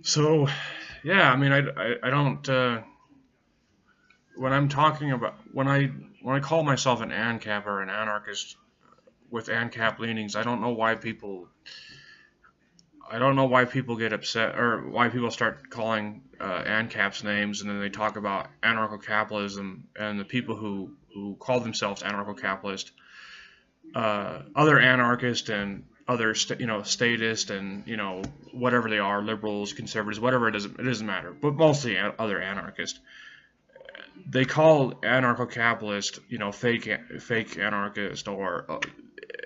So, yeah, I mean, I don't when I'm talking about when I call myself an ANCAP or an anarchist with ANCAP leanings, I don't know why people get upset or why people start calling ANCAPs names, and then they talk about anarcho-capitalism and the people who call themselves anarcho-capitalist, other anarchists and other statist and whatever they are, liberals, conservatives, whatever, it doesn't matter, but mostly other anarchists. They call anarcho-capitalist, fake anarchist, or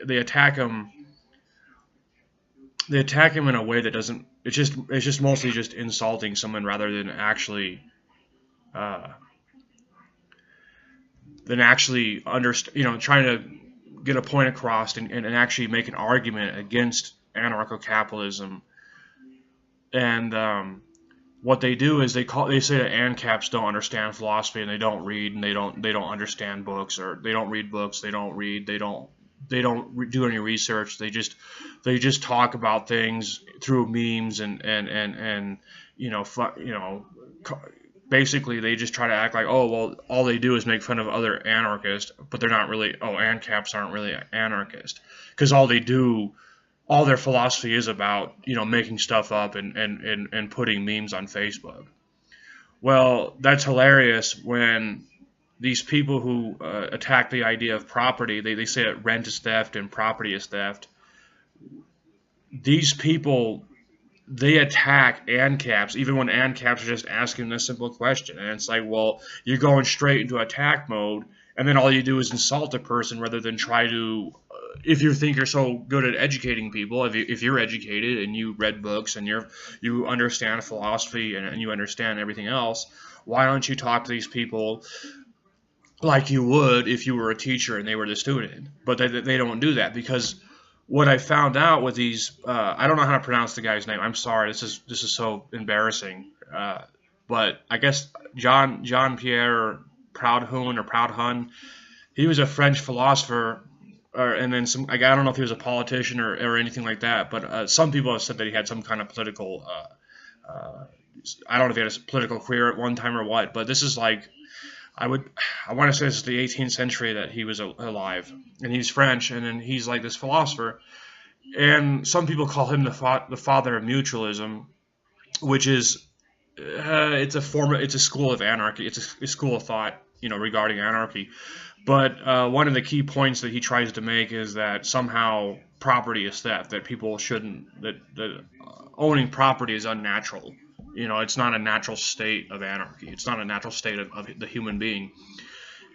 they attack them. They attack him in a way that doesn't. It's just mostly just insulting someone rather uh, than actually understand. Trying to get a point across and actually make an argument against anarcho-capitalism. And what they do is they say that ANCAPs don't understand philosophy and they don't read and they don't understand books, or they don't read books, they don't read, they don't do any research. They just talk about things through memes and basically they just try to act like, oh well, all they do is make fun of other anarchists, but they're not really. Oh, ANCAPs aren't really anarchist because all their philosophy is about making stuff up and putting memes on Facebook. Well, that's hilarious when these people who attack the idea of property, they say that rent is theft and property is theft. These people, they attack ANCAPs even when ANCAPs are just asking a simple question. And it's like, well, you're going straight into attack mode, and then all you do is insult a person rather than try to, if you think you're so good at educating people, if you're educated and you read books and you understand philosophy and you understand everything else, why don't you talk to these people like you would if you were a teacher and they were the student? But they don't do that, because what I found out with these, I don't know how to pronounce the guy's name. I'm sorry. This is so embarrassing. But I guess John Pierre Proudhon. He was a French philosopher, and then some. I don't know if he was a politician or anything like that. But some people have said that he had some kind of political. I don't know if he had a political career at one time or what. But this is like, I want to say this is the 18th century that he was alive, and he's French, and then he's like this philosopher, and some people call him the father of mutualism, which is it's a school of anarchy, it's a school of thought, regarding anarchy. But one of the key points that he tries to make is that somehow property is theft, that people shouldn't, that owning property is unnatural. It's not a natural state of anarchy. It's not a natural state of the human being.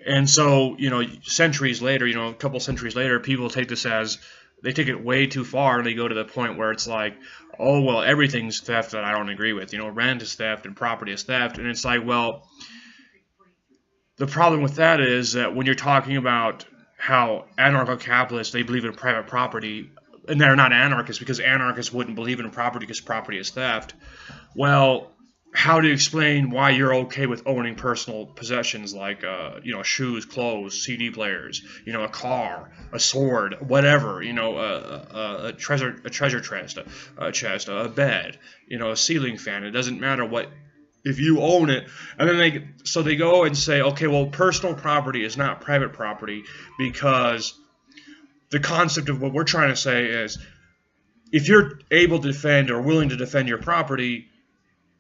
And so, centuries later, a couple centuries later, people take this as, they take it way too far, and they go to the point where it's like, oh, well, everything's theft that I don't agree with. Rent is theft and property is theft. And it's like, well, the problem with that is that when you're talking about how anarcho-capitalists, they believe in private property, and they're not anarchists because anarchists wouldn't believe in property because property is theft. Well, how do you explain why you're okay with owning personal possessions like, shoes, clothes, CD players, a car, a sword, whatever, a treasure chest, a bed, a ceiling fan. It doesn't matter what, if you own it. And then they go and say, okay, well, personal property is not private property, because the concept of what we're trying to say is, if you're able to defend or willing to defend your property,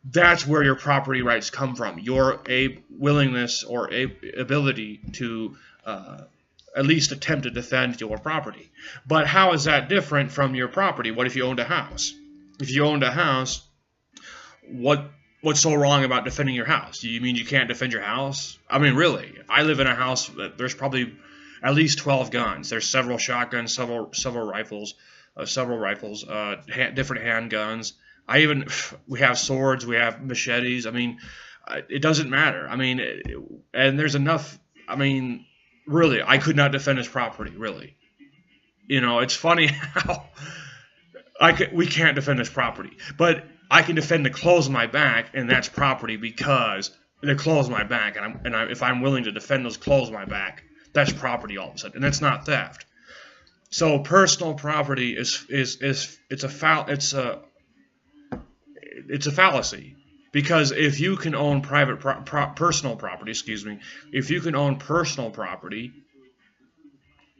that's where your property rights come from. Your willingness or ability to at least attempt to defend your property. But how is that different from your property? What if you owned a house? If you owned a house, what's so wrong about defending your house? Do you mean you can't defend your house? I mean, really, I live in a house that there's probably at least 12 guns. There's several shotguns, several rifles, different handguns. We have swords, we have machetes. I mean, it doesn't matter. I mean, and there's enough. I mean, really, I could not defend his property. Really, it's funny how we can't defend his property, but I can defend the clothes on my back, and that's property because the clothes on my back, and if I'm willing to defend those clothes on my back, that's property all of a sudden, and that's not theft. So personal property is it's it's a fallacy. Because if you can own personal property, if you can own personal property,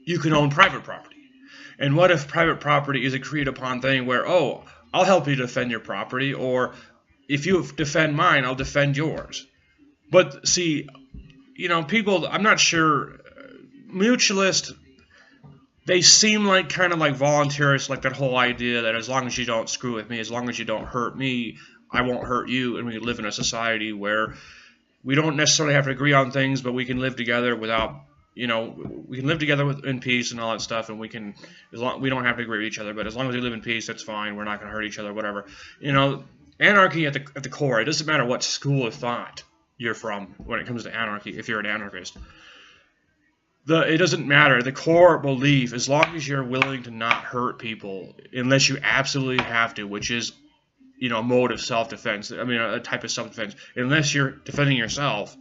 you can own private property. And what if private property is agreed upon thing where, oh, I'll help you defend your property, or if you defend mine, I'll defend yours. But see, people, I'm not sure, mutualists, they seem like kind of like voluntarists, like that whole idea that as long as you don't screw with me, as long as you don't hurt me, I won't hurt you, and we live in a society where we don't necessarily have to agree on things, but we can live together without, we can live together in peace and all that stuff, and we don't have to agree with each other, but as long as we live in peace, that's fine. We're not going to hurt each other, whatever. Anarchy at the core, it doesn't matter what school of thought you're from when it comes to anarchy, if you're an anarchist. It doesn't matter. The core belief, as long as you're willing to not hurt people, unless you absolutely have to, which is a mode of self-defense. I mean, a type of self-defense. Unless you're defending yourself,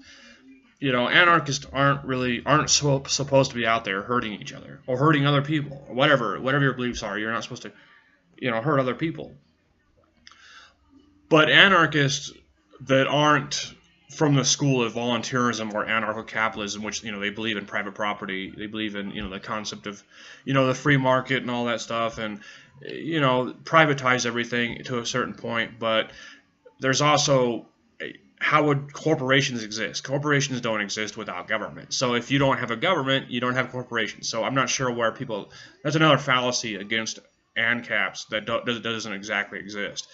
anarchists aren't supposed to be out there hurting each other or hurting other people or whatever your beliefs are. You're not supposed to, hurt other people. But anarchists that aren't from the school of voluntarism or anarcho-capitalism, which they believe in private property, they believe in the concept of the free market and all that stuff, and privatize everything to a certain point. But there's also, how would corporations exist? Corporations don't exist without government. So if you don't have a government, you don't have corporations. So I'm not sure where people, that's another fallacy against ANCAPs that doesn't exactly exist.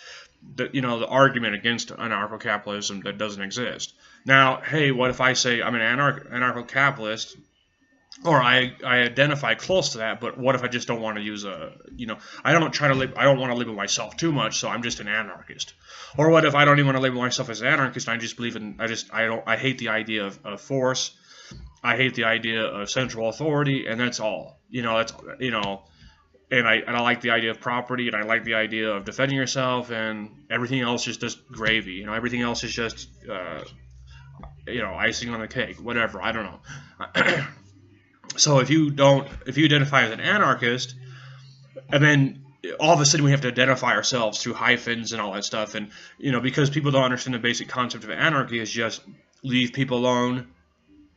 The argument against anarcho-capitalism that doesn't exist. Now, hey, what if I say I'm an anarcho-capitalist, or I identify close to that, but what if I just don't want to use I don't want to label myself too much, so I'm just an anarchist. Or what if I don't even want to label myself as an anarchist, and I just believe in, I hate the idea of force, I hate the idea of central authority, and that's all. And I like the idea of property, and I like the idea of defending yourself, and everything else is just gravy. Everything else is just, icing on the cake, whatever. I don't know. So if you identify as an anarchist, and then all of a sudden we have to identify ourselves through hyphens and all that stuff, and because people don't understand the basic concept of anarchy is just leave people alone.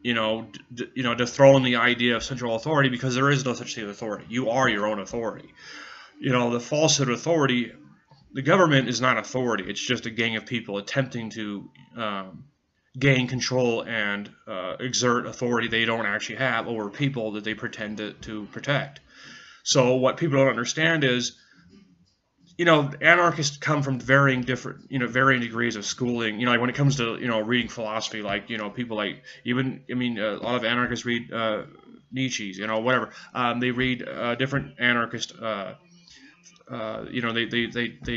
Dethrone the idea of central authority, because there is no such thing as authority. You are your own authority. The falsehood of authority, the government is not authority. It's just a gang of people attempting to gain control and exert authority they don't actually have over people that they pretend to protect. So what people don't understand is, anarchists come from varying degrees of schooling. Like when it comes to reading philosophy, like people like a lot of anarchists read Nietzsche's, whatever. They read different anarchist. They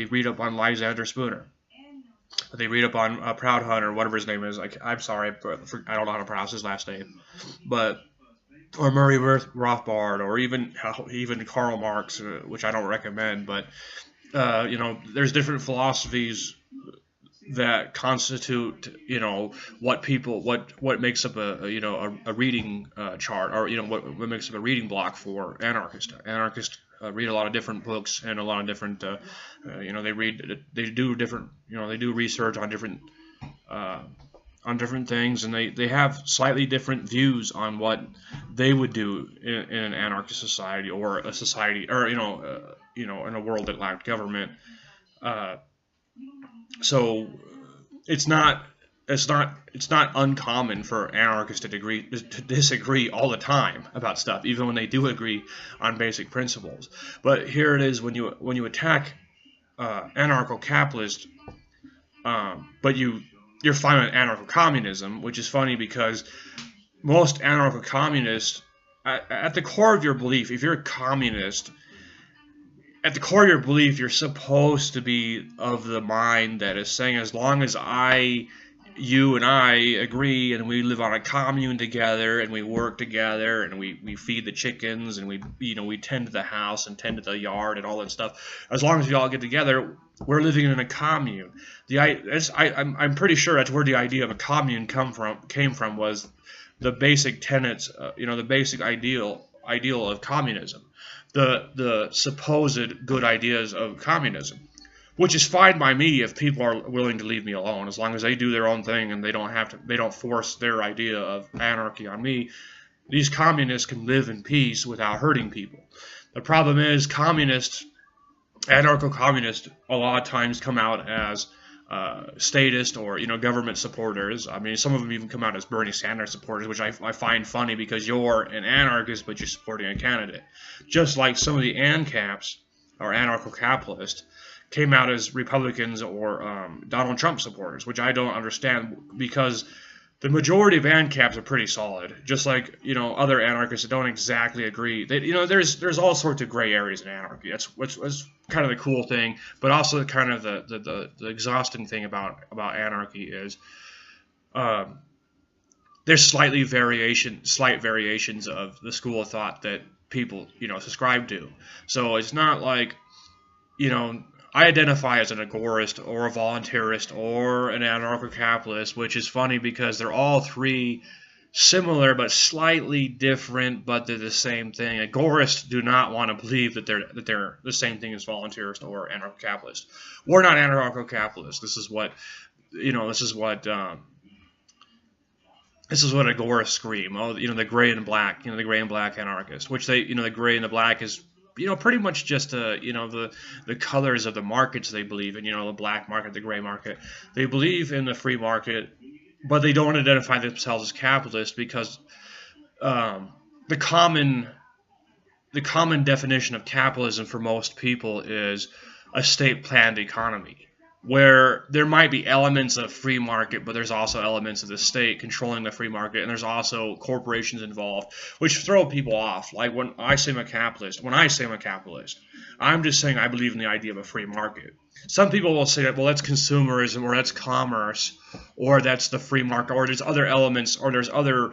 read up on Lysander Spooner. They read up on Proud Hunter, whatever his name is. I'm sorry, I don't know how to pronounce his last name, or Murray Rothbard, or even Karl Marx, which I don't recommend, but. There's different philosophies that constitute, what makes up a reading chart, or what makes up a reading block for anarchists. Anarchists read a lot of different books and a lot of different, they do research on different things, and they have slightly different views on what they would do in an anarchist society, or a society, or in a world that lacked government. So it's not uncommon for anarchists to disagree all the time about stuff, even when they do agree on basic principles. But here it is, when you attack anarcho-capitalist, but you're fine with anarcho-communism, which is funny because most anarcho-communists, at the core of your belief, if you're a communist, at the core of your belief, you're supposed to be of the mind that is saying, as long as you and I agree, and we live on a commune together, and we work together, and we feed the chickens, and we tend to the house and tend to the yard and all that stuff. As long as we all get together, we're living in a commune. I'm pretty sure that's where the idea of a commune came from, was the basic tenets, the basic ideal of communism, the supposed good ideas of communism. which is fine by me if people are willing to leave me alone, as long as they do their own thing and they don't force their idea of anarchy on me. These communists can live in peace without hurting people. The problem is communists, anarcho-communists, a lot of times come out as statist or government supporters. I mean, some of them even come out as Bernie Sanders supporters, which I find funny because you're an anarchist but you're supporting a candidate. Just like some of the ANCAPs or anarcho-capitalists came out as Republicans or Donald Trump supporters, which I don't understand, because the majority of ANCAPs are pretty solid, just like other anarchists that don't exactly agree. There's all sorts of gray areas in anarchy. That's kind of the cool thing, but also kind of the exhausting thing about anarchy is there's slight variations of the school of thought that people subscribe to. So it's not like I identify as an agorist or a voluntarist or an anarcho-capitalist, which is funny because they're all three similar but slightly different, but they're the same thing. Agorists do not want to believe that they're the same thing as voluntarist or anarcho-capitalist. We're not anarcho-capitalists. This is what agorists scream. Oh, the gray and black, the gray and black anarchist, which they, the gray and the black is pretty much just the colors of the markets they believe in. The black market, the gray market. They believe in the free market, but they don't identify themselves as capitalists because the common definition of capitalism for most people is a state-planned economy, where there might be elements of free market, but there's also elements of the state controlling the free market, and there's also corporations involved, which throw people off. Like when I say I'm a capitalist, I'm just saying I believe in the idea of a free market. Some people will say that, well, that's consumerism, or that's commerce, or that's the free market, or there's other elements, or there's other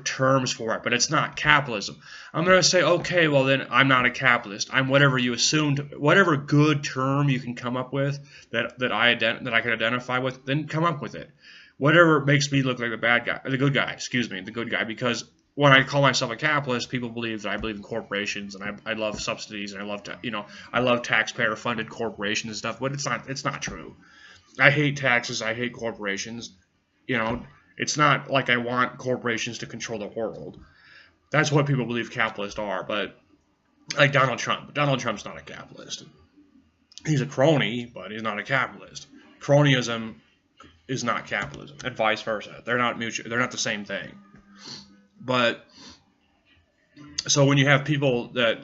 terms for it, but it's not capitalism. I'm going to say, okay, well then I'm not a capitalist. I'm whatever you assumed, whatever good term you can come up with that I can identify with, then come up with it. Whatever makes me look like the good guy, because when I call myself a capitalist, people believe that I believe in corporations and I love subsidies and I love taxpayer-funded corporations and stuff, but it's not true. I hate taxes. I hate corporations. It's not like I want corporations to control the world. That's what people believe capitalists are. But like Donald Trump's not a capitalist. He's a crony, but he's not a capitalist. Cronyism is not capitalism, and vice versa. They're not mutual. They're not the same thing. But so when you have people that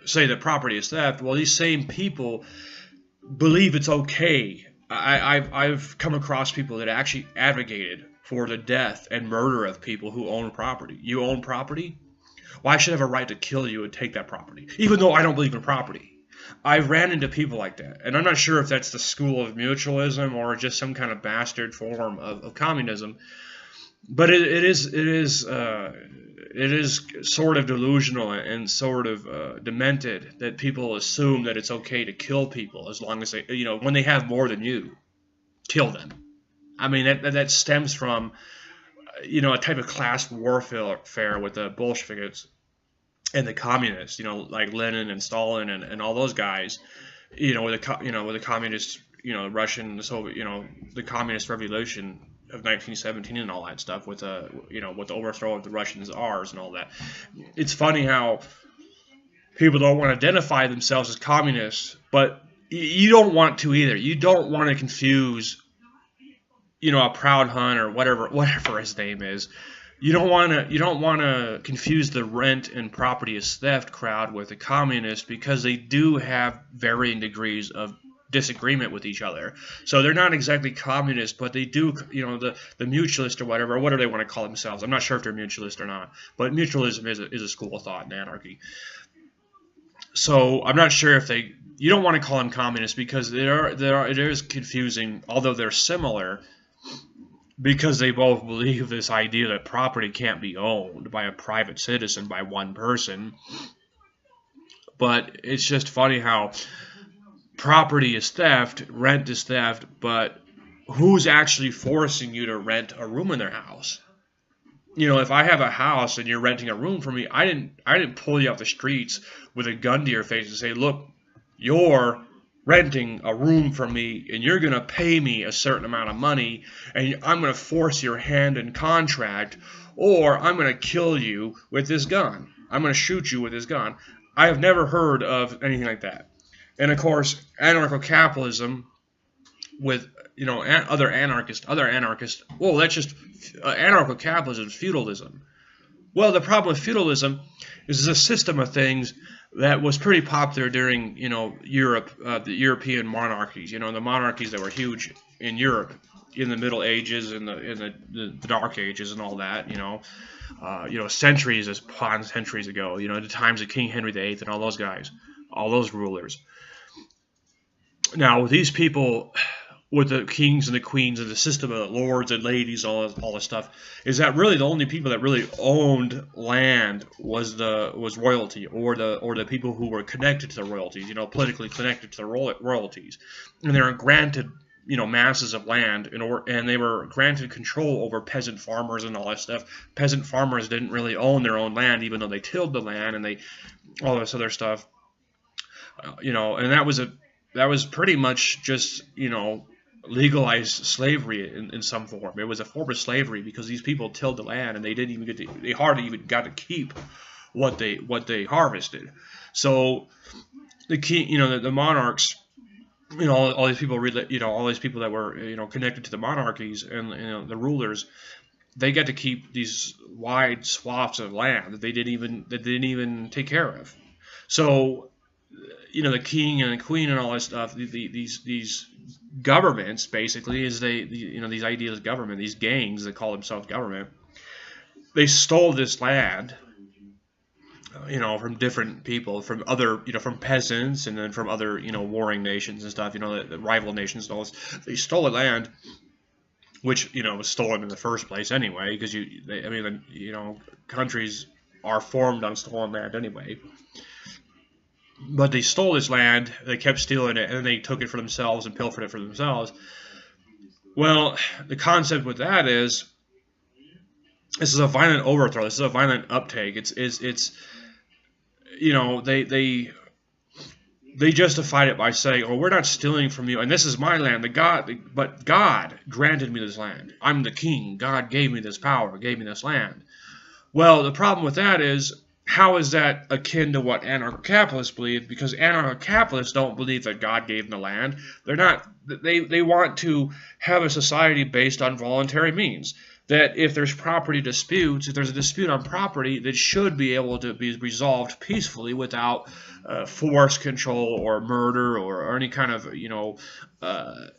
say that property is theft, well, these same people believe it's okay. I've come across people that actually advocated for the death and murder of people who own property. You own property? Well, I should have a right to kill you and take that property, even though I don't believe in property. I've ran into people like that, and I'm not sure if that's the school of mutualism or just some kind of bastard form of communism. But it is sort of delusional and sort of demented that people assume that it's okay to kill people as long as they, when they have more than you, kill them. I mean, that stems from, a type of class warfare with the Bolsheviks and the communists, like Lenin and Stalin and all those guys, with the communists, Russian, the Soviet, the communist revolution of 1917 and all that stuff with the overthrow of the Russian Tsars and all that. It's funny how people don't want to identify themselves as communists, but you don't want to either. You don't want to confuse, a Proud Hun or whatever his name is. You don't want to confuse the rent and property is theft crowd with the communists, because they do have varying degrees of disagreement with each other. So they're not exactly communist, but they do, the mutualist or whatever they want to call themselves. I'm not sure if they're mutualist or not, but mutualism is a school of thought in anarchy. So I'm not sure if you don't want to call them communists, because it is confusing, although they're similar, because they both believe this idea that property can't be owned by a private citizen, by one person. But it's just funny how property is theft, rent is theft, but who's actually forcing you to rent a room in their house? If I have a house and you're renting a room for me, I didn't pull you off the streets with a gun to your face and say, look, you're renting a room from me, and you're going to pay me a certain amount of money, and I'm going to force your hand in contract, or I'm going to kill you with this gun. I'm going to shoot you with this gun. I have never heard of anything like that. And of course, anarcho-capitalism with other anarchists. Well, that's just anarcho-capitalism is feudalism. Well, the problem with feudalism is it's a system of things that was pretty popular during Europe, the European monarchies. The monarchies that were huge in Europe in the Middle Ages and the Dark Ages and all that. Centuries upon centuries ago. The times of King Henry VIII and all those guys, all those rulers. Now, with these people, with the kings and the queens and the system of lords and ladies, all this stuff, is that really the only people that really owned land was royalty, or the people who were connected to the royalties, politically connected to the royalties, and they were granted masses of land, and they were granted control over peasant farmers and all that stuff. Peasant farmers didn't really own their own land, even though they tilled the land and all this other stuff, and that was pretty much just legalized slavery in some form. It was a form of slavery because these people tilled the land and they hardly even got to keep what they harvested. So the monarchs, all these people that were connected to the monarchies and the rulers, they got to keep these wide swaths of land that they didn't even take care of. So the king and the queen and all that stuff, these governments, basically, these ideas of government, these gangs that call themselves government, they stole this land, from different people, from other, from peasants, and then from other, warring nations and stuff, the rival nations and all this. They stole the land, which, was stolen in the first place anyway, because countries are formed on stolen land anyway. But they stole this land, they kept stealing it, and then they took it for themselves and pilfered it for themselves. Well, the concept with that is, this is a violent overthrow. This is a violent uptake. They justified it by saying, "Oh, we're not stealing from you, and this is my land. But God granted me this land. I'm the king. God gave me this power, gave me this land." Well, the problem with that is, how is that akin to what anarcho-capitalists believe? Because anarcho-capitalists don't believe that God gave them the land. They want to have a society based on voluntary means. That if there's property disputes, if there's a dispute on property, that should be able to be resolved peacefully without force, control, or murder, or any kind of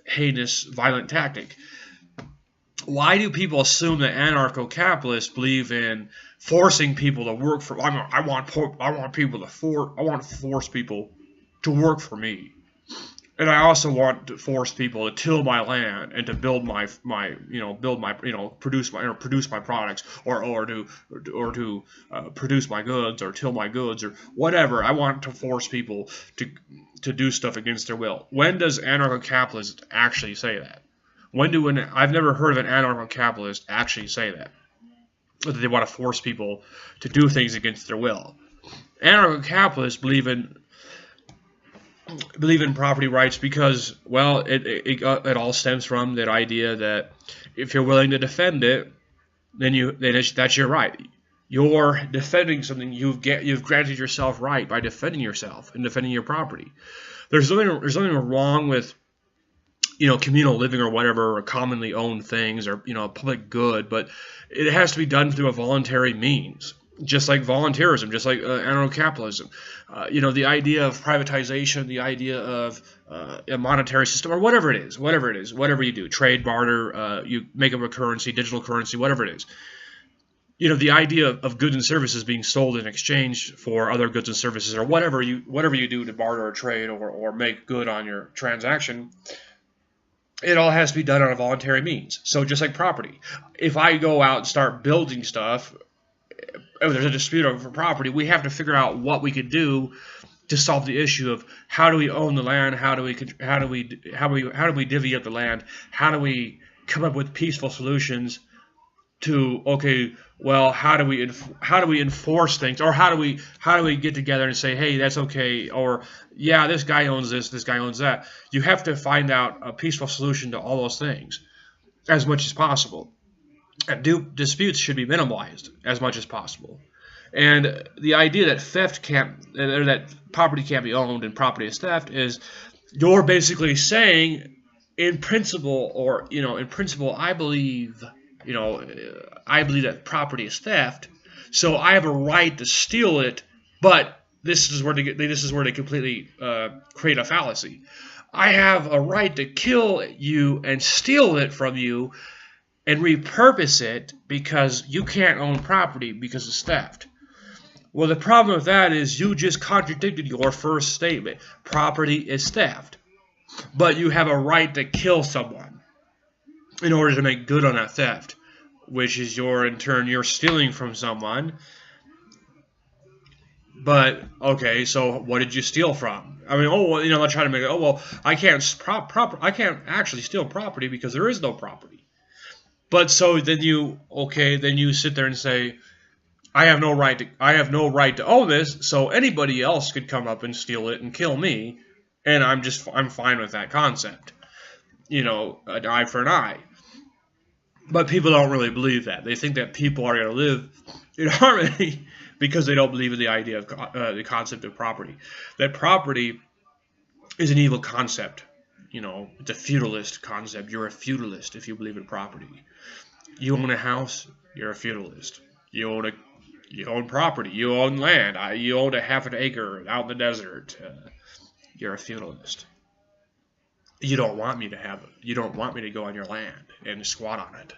heinous, violent tactic. Why do people assume that anarcho-capitalists believe in forcing people to work for? I want to force people to work for me, and I also want to force people to till my land and to build produce my products, or to produce my goods, or till my goods, or whatever. I want to force people to do stuff against their will. When does anarcho-capitalist actually say that? I've never heard of an anarcho-capitalist actually say that they want to force people to do things against their will. Anarcho-capitalists believe in property rights because, well, it all stems from that idea that if you're willing to defend it, that's your right. You're defending something. You've granted yourself right by defending yourself and defending your property. There's nothing wrong with communal living or whatever, or commonly owned things, or public good, but it has to be done through a voluntary means, just like volunteerism, just like anarcho-capitalism. The idea of privatization, the idea of a monetary system, or whatever it is, whatever you do, trade, barter, you make up a currency, digital currency, whatever it is. The idea of goods and services being sold in exchange for other goods and services, or whatever you do to barter or trade or make good on your transaction. It all has to be done on a voluntary means. So just like property, if I go out and start building stuff, if there's a dispute over property, we have to figure out what we could do to solve the issue of how do we own the land, how do we divvy up the land, how do we come up with peaceful solutions to, okay, well, how do we enforce things, or how do we get together and say, hey, that's okay, or yeah, this guy owns this guy owns that. You have to find out a peaceful solution to all those things as much as possible. And disputes should be minimalized as much as possible. And the idea that theft can't, or that property can't be owned and property is theft, is you're basically saying, in principle, or in principle, I believe that property is theft, so I have a right to steal it. But this is where they completely create a fallacy. I have a right to kill you and steal it from you and repurpose it because you can't own property because it's theft. Well, the problem with that is you just contradicted your first statement. Property is theft. But you have a right to kill someone in order to make good on that theft, which is in turn, you're stealing from someone. But, okay, so what did you steal from? I mean, let's try to make it, I can't actually steal property because there is no property. But so then you sit there and say, I have no right to own this, so anybody else could come up and steal it and kill me, and I'm fine with that concept. An eye for an eye. But people don't really believe that. They think that people are going to live in harmony because they don't believe in the idea of the concept of property. That property is an evil concept. It's a feudalist concept. You're a feudalist if you believe in property. You own a house, you're a feudalist. You own property. You own land. You own a half an acre out in the desert. You're a feudalist. You don't want me to have it. You don't want me to go on your land and squat on it.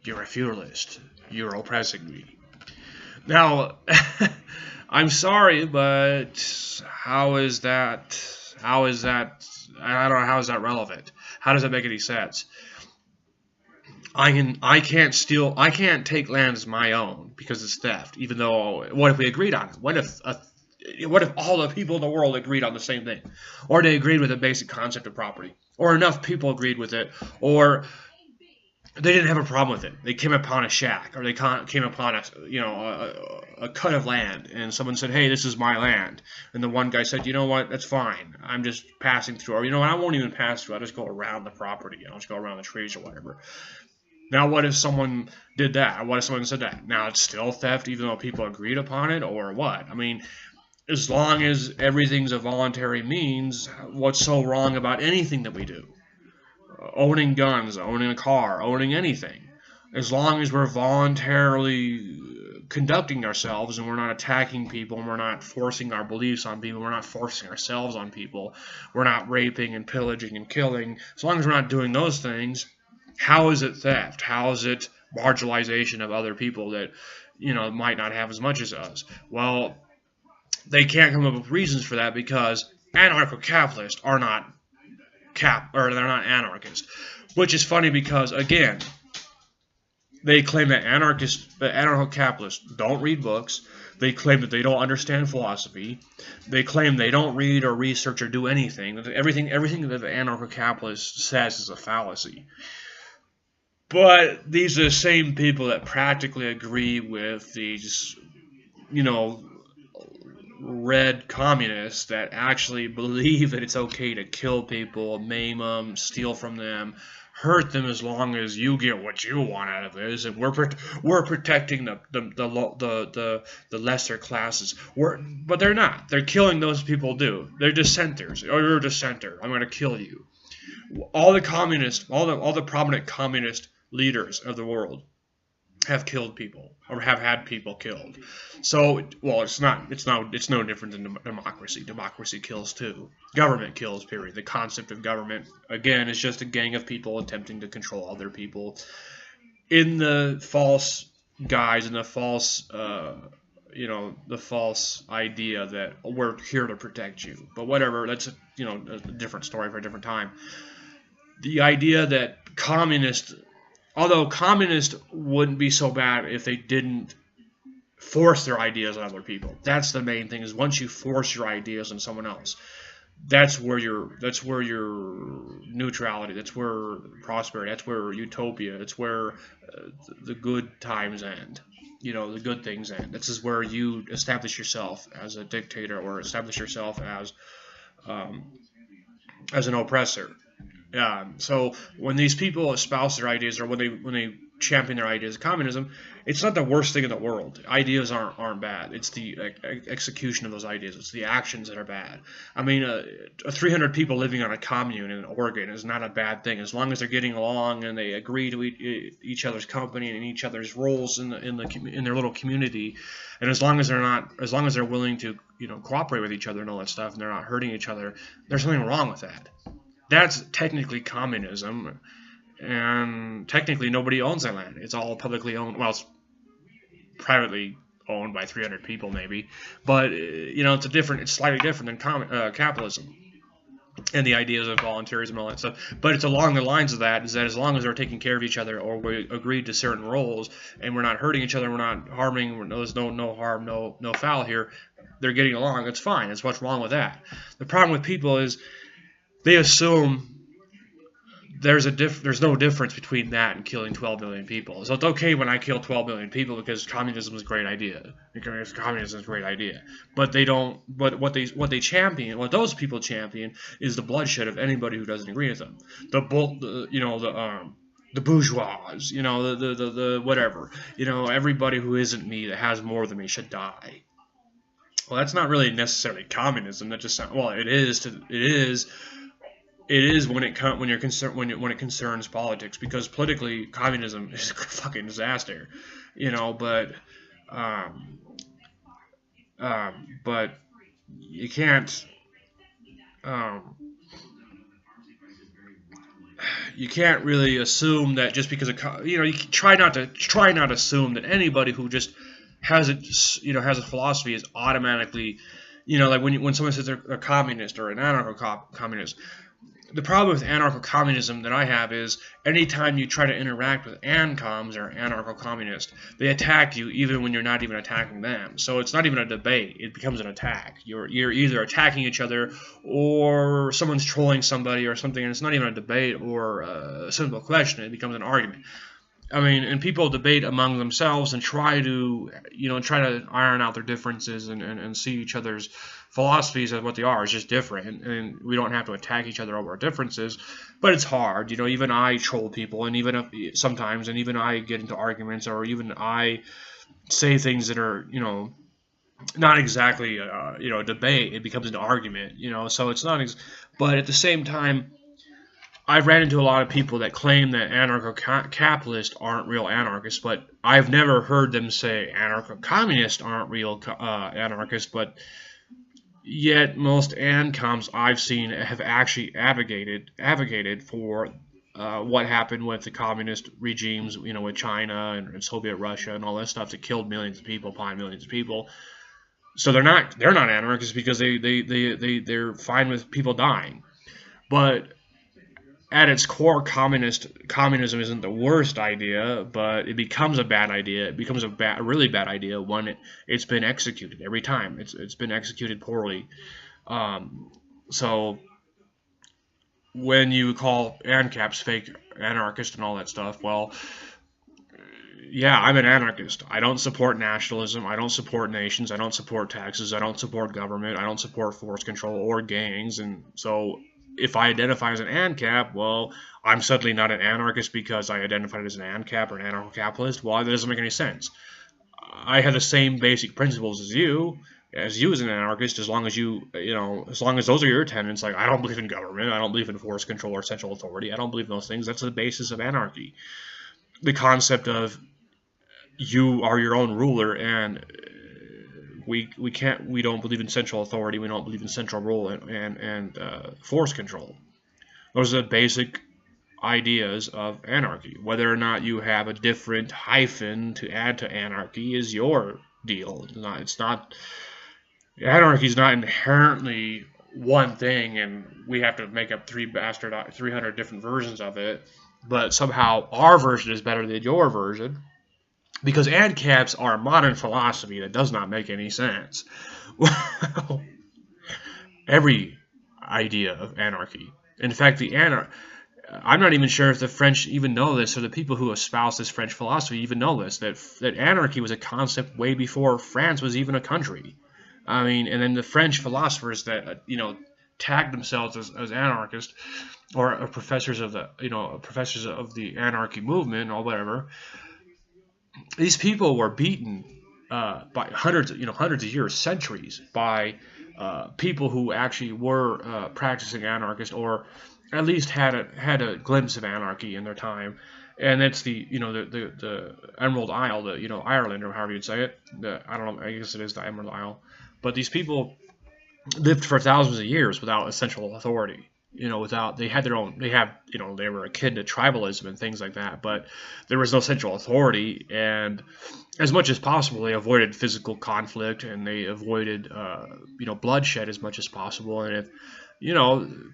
You're a feudalist. You're oppressing me. Now, I'm sorry, but how is that? I don't know. How is that relevant? How does that make any sense? I can't take land as my own because it's theft. Even though, what if we agreed on it? What if all the people in the world agreed on the same thing, or they agreed with the basic concept of property, or enough people agreed with it, or they didn't have a problem with it? They came upon a shack, or they came upon a cut of land, and someone said, "Hey, this is my land," and the one guy said, "You know what? That's fine. I'm just passing through." Or, "You know what? I won't even pass through. I'll just go around the property. I'll just go around the trees or whatever." Now, what if someone did that? Or what if someone said that? Now, it's still theft, even though people agreed upon it, or what? I mean, as long as everything's a voluntary means, what's so wrong about anything that we do? Owning guns, owning a car, owning anything. As long as we're voluntarily conducting ourselves and we're not attacking people and we're not forcing our beliefs on people, we're not forcing ourselves on people, we're not raping and pillaging and killing, as long as we're not doing those things, how is it theft? How is it marginalization of other people that, might not have as much as us? Well, they can't come up with reasons for that because anarcho-capitalists are not they're not anarchists. Which is funny because, again, they claim that anarcho-capitalists don't read books. They claim that they don't understand philosophy. They claim they don't read or research or do anything. Everything that the anarcho-capitalist says is a fallacy. But these are the same people that practically agree with these, red communists that actually believe that it's okay to kill people, maim them, steal from them, hurt them as long as you get what you want out of this, and we're protecting the lesser classes. But they're not. They're killing those people too. They're dissenters. Oh, you're a dissenter. I'm going to kill you. All the prominent communist leaders of the world have killed people or have had people killed. So, it's no different than democracy. Democracy kills too. Government kills, period. The concept of government, again, is just a gang of people attempting to control other people in the false guise and the false, the false idea that we're here to protect you. But whatever, that's, a different story for a different time. The idea that although communists wouldn't be so bad if they didn't force their ideas on other people. That's the main thing, is once you force your ideas on someone else, that's where your neutrality, that's where prosperity, that's where utopia, that's where the good times end. The good things end. This is where you establish yourself as a dictator or establish yourself um, as an oppressor. So when these people espouse their ideas, or when they champion their ideas of communism, it's not the worst thing in the world. Ideas aren't bad. It's the execution of those ideas. It's the actions that are bad. I mean, 300 people living on a commune in Oregon is not a bad thing, as long as they're getting along and they agree to each other's company and each other's roles in their little community, and as long as they're willing to cooperate with each other and all that stuff, and they're not hurting each other. There's nothing wrong with that. That's technically communism, and technically nobody owns that land. It's all publicly owned. Well, it's privately owned by 300 people maybe, but it's slightly different than capitalism and the ideas of voluntarism and all that stuff. But it's along the lines of that, is that as long as we're taking care of each other, or we agreed to certain roles, and we're not hurting each other, we're not harming, there's no harm, no foul here, they're getting along, it's fine. There's what's wrong with that. The problem with people is they assume there's no difference between that and killing 12 million people. So it's okay when I kill 12 million people because communism is a great idea. Because communism is a great idea. But they don't. But what they champion, what those people champion, is the bloodshed of anybody who doesn't agree with them. The bourgeois, the whatever, everybody who isn't me, that has more than me, should die. Well, that's not really necessarily communism. That just sounds, well, it is. It is when it concerns politics, because politically communism is a fucking disaster, but you can't really assume that just because you try not to assume that anybody who just has a philosophy is automatically, like when someone says they're a communist or an anarcho-communist. The problem with anarcho-communism that I have is anytime you try to interact with ANCOMs or anarcho-communists, they attack you even when you're not even attacking them. So it's not even a debate. It becomes an attack. You're either attacking each other, or someone's trolling somebody or something, and it's not even a debate or a simple question. It becomes an argument. I mean, and people debate among themselves and try to iron out their differences and see each other's philosophies as what they are. It's just different, and we don't have to attack each other over our differences. But it's hard, Even I troll people, and even I get into arguments, or even I say things that are, not exactly, a debate. It becomes an argument, So it's not. But at the same time, I've ran into a lot of people that claim that anarcho-capitalists aren't real anarchists, but I've never heard them say anarcho-communists aren't real anarchists, but yet most ANCOMs I've seen have actually advocated for what happened with the communist regimes, with China and Soviet Russia and all that stuff that killed millions of people, upon millions of people. So they're not anarchists because they're fine with people dying. But at its core, communism isn't the worst idea, but it becomes a bad idea. It becomes a really bad idea when it's been executed every time. It's been executed poorly. So when you call ANCAPs fake anarchist and all that stuff, well, yeah, I'm an anarchist. I don't support nationalism. I don't support nations. I don't support taxes. I don't support government. I don't support force control or gangs. And so if I identify as an ANCAP, well, I'm suddenly not an anarchist because I identified as an ANCAP or an anarcho-capitalist. Well, that doesn't make any sense. I have the same basic principles as you as an anarchist, as long as as long as those are your tenets. Like, I don't believe in government. I don't believe in force control or central authority. I don't believe in those things. That's the basis of anarchy. The concept of you are your own ruler, and we don't believe in central authority. We don't believe in central rule and force control. Those are the basic ideas of anarchy. Whether or not you have a different hyphen to add to anarchy is your deal. Anarchy is not inherently one thing, and we have to make up 300 different versions of it. But somehow our version is better than your version, because ANCAPs are a modern philosophy that does not make any sense. Well, idea of anarchy. In fact, I'm not even sure if the French even know this, or the people who espouse this French philosophy even know this, that anarchy was a concept way before France was even a country. I mean, and then the French philosophers that tagged themselves as anarchists, or professors of the anarchy movement or whatever. These people were beaten by hundreds of years, centuries, by people who actually were practicing anarchist, or at least had a glimpse of anarchy in their time. And it's the Emerald Isle, Ireland, or however you'd say it. I don't know. I guess it is the Emerald Isle. But these people lived for thousands of years without essential authority. They had their own. They were akin to tribalism and things like that. But there was no central authority, and as much as possible, they avoided physical conflict, and they avoided bloodshed as much as possible. And if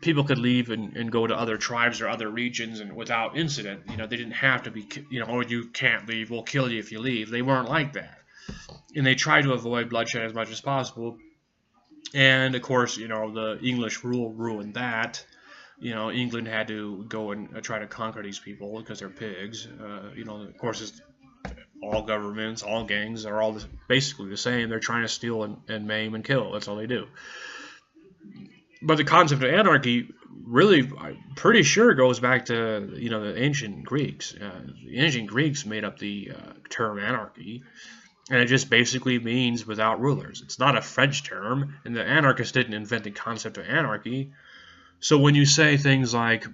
people could leave and go to other tribes or other regions and without incident. They didn't have to be, oh, you can't leave, we'll kill you if you leave. They weren't like that. And they tried to avoid bloodshed as much as possible. And, of course, the English rule ruined that. England had to go and try to conquer these people because they're pigs. Of course, all governments, all gangs are all basically the same. They're trying to steal and maim and kill. That's all they do. But the concept of anarchy really, I'm pretty sure, goes back to the ancient Greeks. The ancient Greeks made up the term anarchy, and it just basically means without rulers. It's not a French term, and the anarchists didn't invent the concept of anarchy. So when you say things like,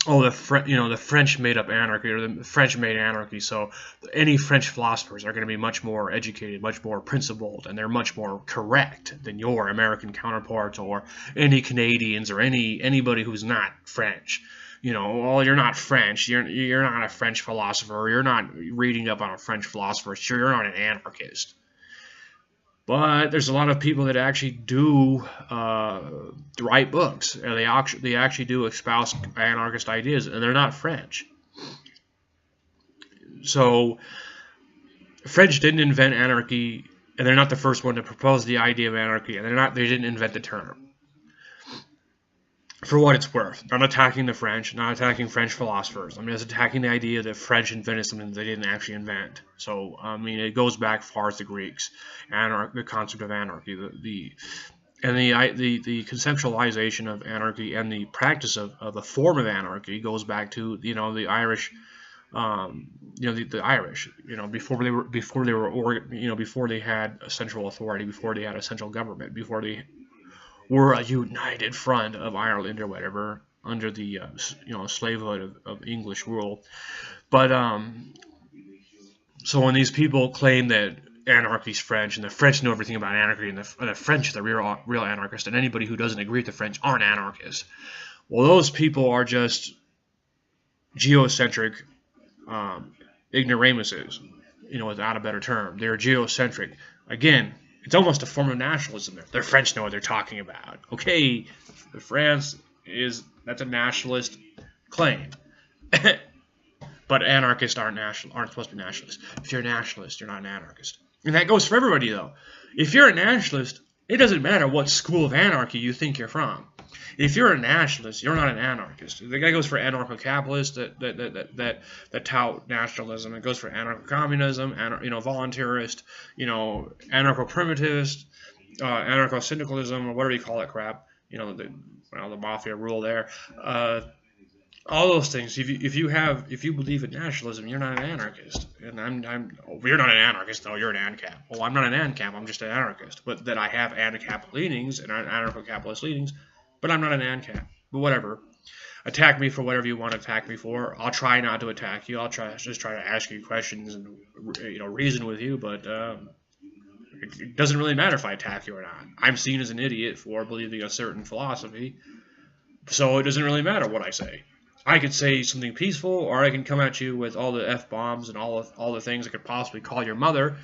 oh, the French made up anarchy, or the French made anarchy, so any French philosophers are going to be much more educated, much more principled, and they're much more correct than your American counterparts, or any Canadians, or anybody who's not French. Well, you're not French, you're not a French philosopher, you're not reading up on a French philosopher, sure, you're not an anarchist. But there's a lot of people that actually do write books, and they actually do espouse anarchist ideas, and they're not French. So French didn't invent anarchy, and they're not the first one to propose the idea of anarchy, and they didn't invent the term. For what it's worth, not attacking the French, not attacking French philosophers. I'm just attacking the idea that French invented something they didn't actually invent. So, it goes back far as the Greeks, the concept of anarchy, the conceptualization of anarchy, and the practice of a form of anarchy goes back to the Irish, the Irish, before they had a central authority, before they had a central government, before they were a united front of Ireland or whatever under the slavehood of English rule. But so when these people claim that anarchy is French, and the French know everything about anarchy, and the French are the real anarchists, and anybody who doesn't agree with the French aren't anarchists, well, those people are just geocentric ignoramuses, without a better term. They're geocentric. Again, it's almost a form of nationalism there. The French know what they're talking about. Okay, France that's a nationalist claim. But anarchists aren't supposed to be nationalists. If you're a nationalist, you're not an anarchist. And that goes for everybody, though. If you're a nationalist, it doesn't matter what school of anarchy you think you're from. If you're a nationalist, you're not an anarchist. The guy goes for anarcho-capitalists that tout nationalism. It goes for anarcho-communism, voluntarist, anarcho-primitivist, anarcho-syndicalism, or whatever you call that crap. The mafia rule there. All those things. If you believe in nationalism, you're not an anarchist. And you're not an anarchist. No, you're an ANCAP. Well, I'm not an ANCAP. I'm just an anarchist. But that I have ANCAP leanings and anarcho-capitalist leanings. But I'm not an ANCAP. But whatever. Attack me for whatever you want to attack me for. I'll try not to attack you. I'll just try to ask you questions and reason with you. But it doesn't really matter if I attack you or not. I'm seen as an idiot for believing a certain philosophy. So it doesn't really matter what I say. I could say something peaceful, or I can come at you with all the F-bombs and all the things I could possibly call your mother.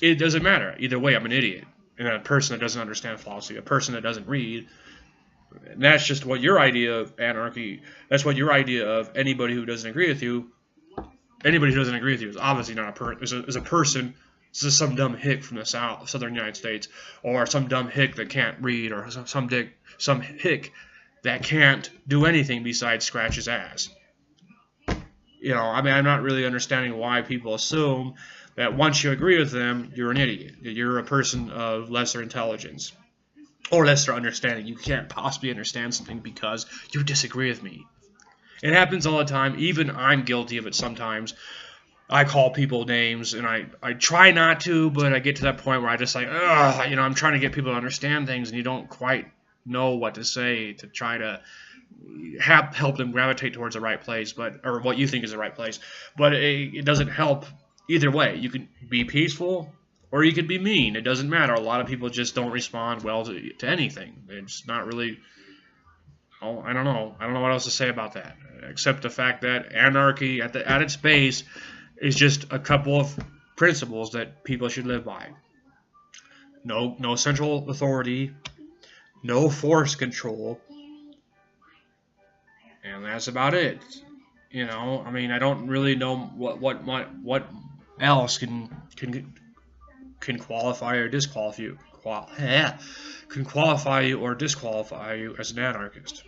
It doesn't matter. Either way, I'm an idiot. And a person that doesn't understand philosophy, a person that doesn't read. And that's just what your idea of anarchy, that's what your idea of anybody who doesn't agree with you, anybody who doesn't agree with you is obviously not a person, is a person It's just some dumb hick from the southern United States, or some dumb hick that can't read, or some hick that can't do anything besides scratch his ass. You know, I mean, I'm not really understanding why people assume that once you agree with them, you're an idiot, that you're a person of lesser intelligence or lesser understanding. You can't possibly understand something because you disagree with me. It happens all the time. Even I'm guilty of it sometimes. I call people names, and I try not to, but I get to that point where I just like, ugh, you know, I'm trying to get people to understand things, and you don't quite know what to say to try to help them gravitate towards the right place, or what you think is the right place. But it doesn't help either way. You can be peaceful, or you could be mean. It doesn't matter. A lot of people just don't respond well to anything. It's not really... Oh, I don't know. I don't know what else to say about that, except the fact that anarchy at its base is just a couple of principles that people should live by. No central authority, no force control, and that's about it. You know, I mean, I don't really know what else can qualify or disqualify you. Can qualify you or disqualify you as an anarchist.